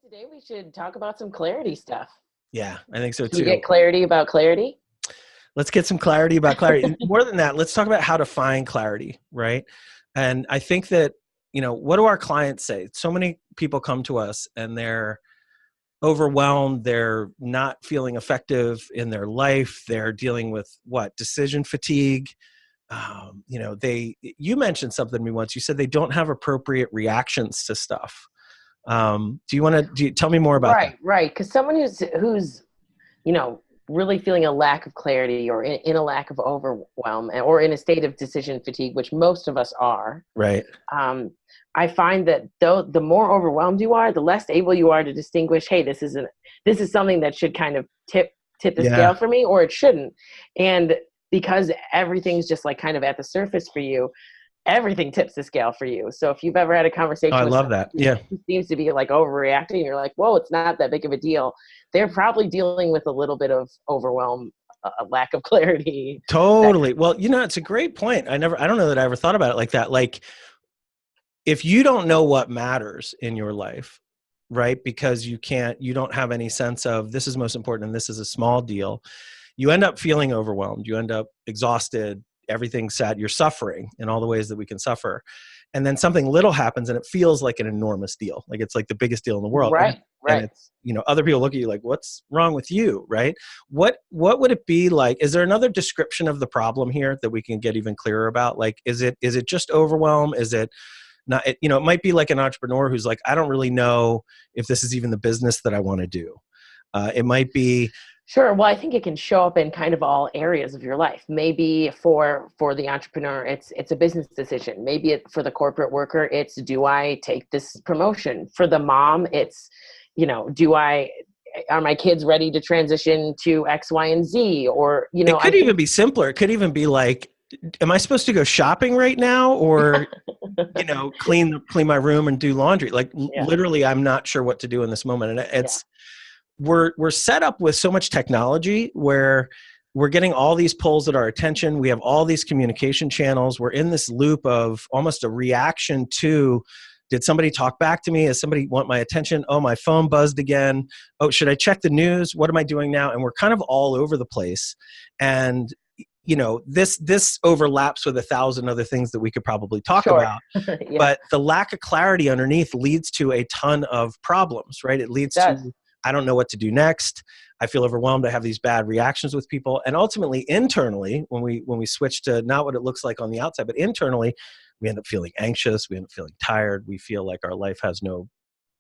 Today we should talk about some clarity stuff. Yeah, I think so Should we too. get clarity about clarity? Let's get some clarity about clarity. And more than that, let's talk about how to find clarity, right? And I think that, what do our clients say? So many people come to us and they're overwhelmed. They're not feeling effective in their life. They're dealing with decision fatigue. You mentioned something to me once. You said they don't have appropriate reactions to stuff. Do you tell me more about that? Right. Because someone who's really feeling a lack of clarity or in a lack of overwhelm or in a state of decision fatigue, which most of us are. Right. I find that the more overwhelmed you are, the less able you are to distinguish, hey, this is something that should kind of tip the scale for me, or it shouldn't. And because everything's just like kind of at the surface for you, everything tips the scale for you. So if you've ever had a conversation I with love that. Yeah. who seems to be like overreacting, and you're like, whoa, it's not that big of a deal. They're probably dealing with a little bit of overwhelm, a lack of clarity. Totally. Well, it's a great point. I don't know that I ever thought about it like that. Like, if you don't know what matters in your life, right? Because you don't have any sense of this is most important and this is a small deal, you end up feeling overwhelmed. You end up exhausted. Everything's sad. You're suffering in all the ways that we can suffer. And then something little happens and it feels like an enormous deal. Like it's like the biggest deal in the world. Right. And it's, other people look at you like, what's wrong with you? Right. What would it be like? Is there another description of the problem here that we can get even clearer about? Like, is it just overwhelm? Is it not, it might be like an entrepreneur who's like, I don't really know if this is even the business that I want to do. It might be. Sure. Well, I think it can show up in kind of all areas of your life. Maybe for the entrepreneur, it's a business decision. Maybe for the corporate worker, it's, do I take this promotion? For the mom, it's, are my kids ready to transition to X, Y, and Z? Or, it could even be simpler. It could even be like, am I supposed to go shopping right now, or clean my room and do laundry? Like literally, I'm not sure what to do in this moment, and it's. We're set up with so much technology where we're getting all these pulls at our attention. We have all these communication channels. We're in this loop of almost a reaction to, did somebody talk back to me? Does somebody want my attention? Oh, my phone buzzed again. Oh, should I check the news? What am I doing now? And we're kind of all over the place. And this overlaps with 1,000 other things that we could probably talk about. But the lack of clarity underneath leads to a ton of problems, right? It leads to, I don't know what to do next. I feel overwhelmed. I have these bad reactions with people. And ultimately, internally, when we switch to not what it looks like on the outside, but internally, we end up feeling anxious. We end up feeling tired. We feel like our life has no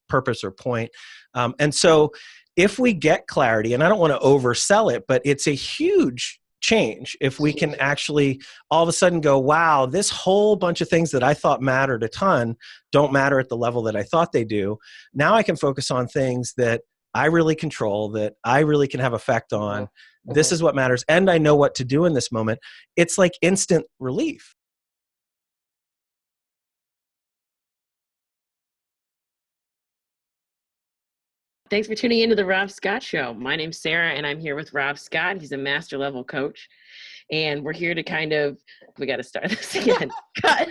purpose or point. And so if we get clarity, and I don't want to oversell it, but it's a huge change if we can actually all of a sudden go, wow, this whole bunch of things that I thought mattered a ton don't matter at the level that I thought they do. Now I can focus on things that I really control, that I really can have effect on. Mm-hmm. This is what matters. And I know what to do in this moment. It's like instant relief. Thanks for tuning into the Rob Scott Show. My name's Sarah, and I'm here with Rob Scott. He's a master level coach. And we're here to we got to start this again. Cut.